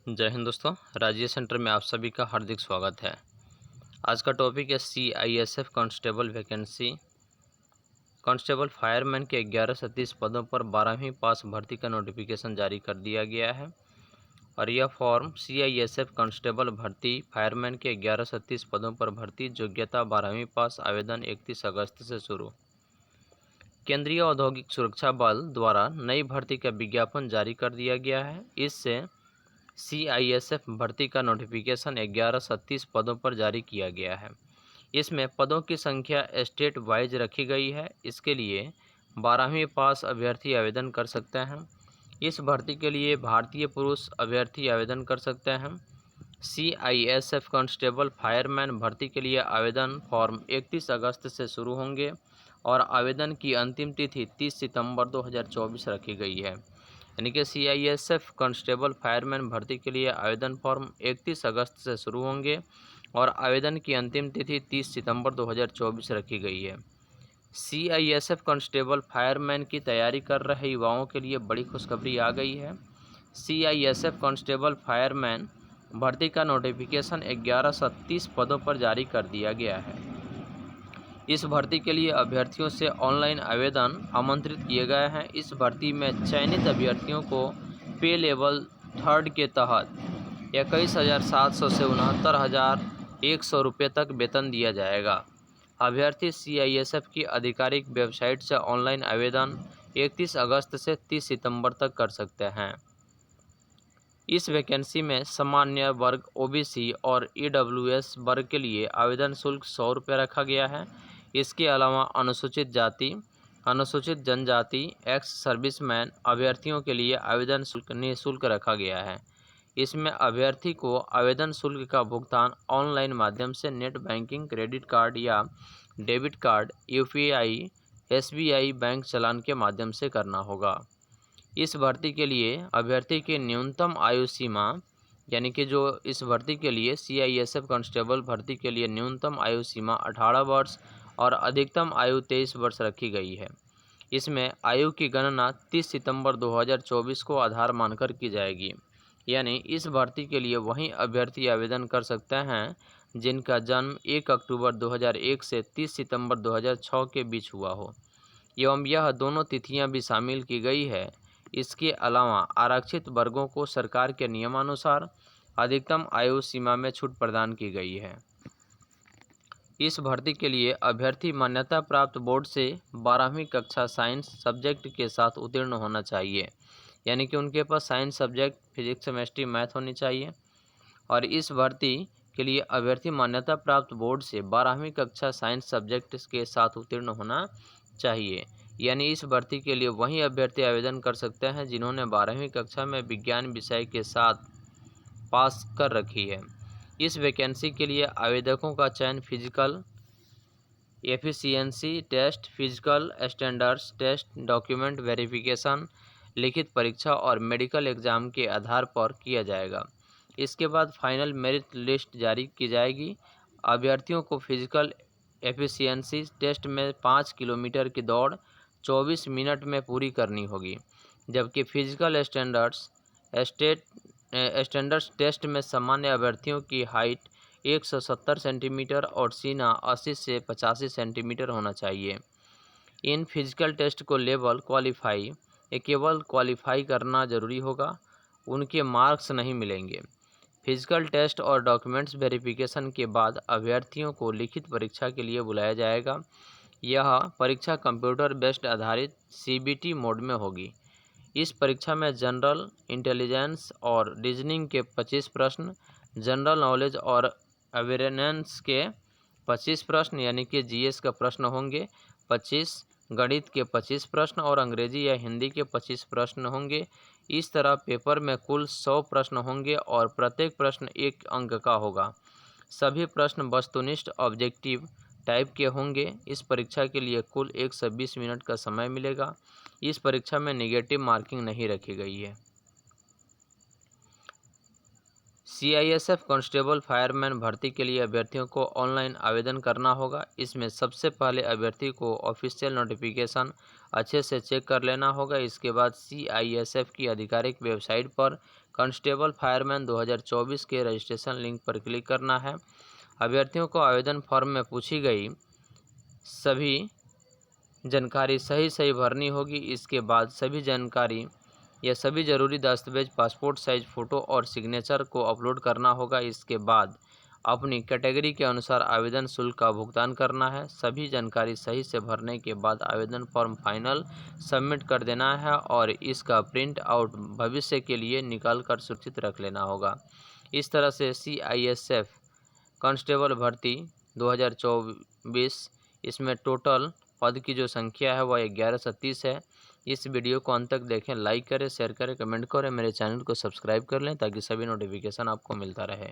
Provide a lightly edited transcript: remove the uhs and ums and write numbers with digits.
जय हिंद दोस्तों, राजीव सेंटर में आप सभी का हार्दिक स्वागत है। आज का टॉपिक है CISF constable vacancy. Constable fireman के 11 से 30 पदों पर 12वीं पास भर्ती का नोटिफिकेशन जारी कर दिया गया है और यह फॉर्म CISF कांस्टेबल भर्ती फायरमैन के 11 से 30 पदों पर भर्ती योग्यता 12वीं पास। आवेदन 31 अगस्त से शुरू। केंद्रीय औद्योगिक सुरक्षा बल द्वारा नई भर्ती का विज्ञापन जारी कर दिया गया है। इससे CISF भर्ती का नोटिफिकेशन 11 से 30 पदों पर जारी किया गया है। इसमें पदों की संख्या स्टेट वाइज रखी गई है। इसके लिए 12वीं पास अभ्यर्थी आवेदन कर सकते हैं। इस भर्ती के लिए भारतीय पुरुष अभ्यर्थी आवेदन कर सकते हैं। CISF कांस्टेबल फायरमैन भर्ती के लिए आवेदन फॉर्म 31 अगस्त से शुरू होंगे और आवेदन की अंतिम तिथि 30 सितंबर 2024 रखी गई है। यानी कि CISF कांस्टेबल फायरमैन भर्ती के लिए आवेदन फॉर्म 31 अगस्त से शुरू होंगे और आवेदन की अंतिम तिथि 30 सितंबर 2024 रखी गई है। CISF कांस्टेबल फायरमैन की तैयारी कर रहे युवाओं के लिए बड़ी खुशखबरी आ गई है। CISF कांस्टेबल फायरमैन भर्ती का नोटिफिकेशन 11 से 30 पदों पर जारी कर दिया गया है। इस भर्ती के लिए अभ्यर्थियों से ऑनलाइन आवेदन आमंत्रित किए गए हैं। इस भर्ती में चयनित अभ्यर्थियों को पे लेवल 3 के तहत 21,700 से 69,100 रुपये तक वेतन दिया जाएगा। अभ्यर्थी CISF की आधिकारिक वेबसाइट से ऑनलाइन आवेदन 31 अगस्त से 30 सितंबर तक कर सकते हैं। इस वैकेंसी में सामान्य वर्ग OBC और EWS वर्ग के लिए आवेदन शुल्क 100 रुपये रखा गया है। इसके अलावा अनुसूचित जाति, अनुसूचित जनजाति, एक्स सर्विसमैन अभ्यर्थियों के लिए आवेदन शुल्क निःशुल्क रखा गया है। इसमें अभ्यर्थी को आवेदन शुल्क का भुगतान ऑनलाइन माध्यम से नेट बैंकिंग, क्रेडिट कार्ड या debit card, UPI, SBI bank चालान के माध्यम से करना होगा। इस भर्ती के लिए अभ्यर्थी की न्यूनतम आयु सीमा, यानी कि जो इस भर्ती के लिए CISF कांस्टेबल भर्ती के लिए न्यूनतम आयु सीमा 18 वर्ष और अधिकतम आयु 23 वर्ष रखी गई है। इसमें आयु की गणना 30 सितंबर 2024 को आधार मानकर की जाएगी। यानी इस भर्ती के लिए वही अभ्यर्थी आवेदन कर सकते हैं जिनका जन्म 1 अक्टूबर 2001 से 30 सितंबर 2006 के बीच हुआ हो एवं यह दोनों तिथियां भी शामिल की गई है। इसके अलावा आरक्षित वर्गों को सरकार के नियमानुसार अधिकतम आयु सीमा में छूट प्रदान की गई है। इस भर्ती के लिए अभ्यर्थी मान्यता प्राप्त बोर्ड से 12वीं कक्षा साइंस सब्जेक्ट के साथ उत्तीर्ण होना चाहिए। यानी कि उनके पास science subject, physics, chemistry, maths होनी चाहिए। और इस भर्ती के लिए अभ्यर्थी मान्यता प्राप्त बोर्ड से 12वीं कक्षा साइंस सब्जेक्ट के साथ उत्तीर्ण होना चाहिए। यानी इस भर्ती के लिए वही अभ्यर्थी आवेदन कर सकते हैं जिन्होंने 12वीं कक्षा में विज्ञान विषय के साथ पास कर रखी है। इस वैकेंसी के लिए आवेदकों का चयन physical efficiency test, physical standards test, document verification, लिखित परीक्षा और मेडिकल एग्जाम के आधार पर किया जाएगा। इसके बाद फाइनल मेरिट लिस्ट जारी की जाएगी। अभ्यर्थियों को फिजिकल एफिशिएंसी टेस्ट में 5 किलोमीटर की दौड़ 24 मिनट में पूरी करनी होगी, जबकि फिजिकल स्टैंडर्ड्स टेस्ट में सामान्य अभ्यर्थियों की हाइट 170 सेंटीमीटर और सीना 80 से 85 सेंटीमीटर होना चाहिए। इन फिजिकल टेस्ट को केवल क्वालिफाई करना जरूरी होगा, उनके मार्क्स नहीं मिलेंगे। फिजिकल टेस्ट और डॉक्यूमेंट्स वेरिफिकेशन के बाद अभ्यर्थियों को लिखित परीक्षा के लिए बुलाया जाएगा। यह परीक्षा कंप्यूटर बेस्ड आधारित CBT मोड में होगी। इस परीक्षा में जनरल इंटेलिजेंस और रीजनिंग के 25 प्रश्न, जनरल नॉलेज और अवेयरनेस के 25 प्रश्न यानी कि GS का प्रश्न होंगे 25, गणित के 25 प्रश्न और अंग्रेजी या हिंदी के 25 प्रश्न होंगे। इस तरह पेपर में कुल 100 प्रश्न होंगे और प्रत्येक प्रश्न 1 अंक का होगा। सभी प्रश्न वस्तुनिष्ठ ऑब्जेक्टिव टाइप के होंगे। इस परीक्षा के लिए कुल 120 मिनट का समय मिलेगा। इस परीक्षा में नेगेटिव मार्किंग नहीं रखी गई है। CISF कांस्टेबल फायरमैन भर्ती के लिए अभ्यर्थियों को ऑनलाइन आवेदन करना होगा। इसमें सबसे पहले अभ्यर्थी को ऑफिशियल नोटिफिकेशन अच्छे से चेक कर लेना होगा। इसके बाद CISF की आधिकारिक वेबसाइट पर कांस्टेबल फायरमैन 2024 के रजिस्ट्रेशन लिंक पर क्लिक करना है। अभ्यर्थियों को आवेदन फॉर्म में पूछी गई सभी जानकारी सही भरनी होगी। इसके बाद सभी जानकारी या सभी ज़रूरी दस्तावेज, पासपोर्ट साइज फ़ोटो और सिग्नेचर को अपलोड करना होगा। इसके बाद अपनी कैटेगरी के अनुसार आवेदन शुल्क का भुगतान करना है। सभी जानकारी सही से भरने के बाद आवेदन फॉर्म फाइनल सबमिट कर देना है और इसका प्रिंट आउट भविष्य के लिए निकाल कर सुरक्षित रख लेना होगा। इस तरह से CISF कांस्टेबल भर्ती 2024 इसमें टोटल पद की जो संख्या है वह 11 से 30 है। इस वीडियो को अंत तक देखें, लाइक करें, शेयर करें, कमेंट करें, मेरे चैनल को सब्सक्राइब कर लें ताकि सभी नोटिफिकेशन आपको मिलता रहे।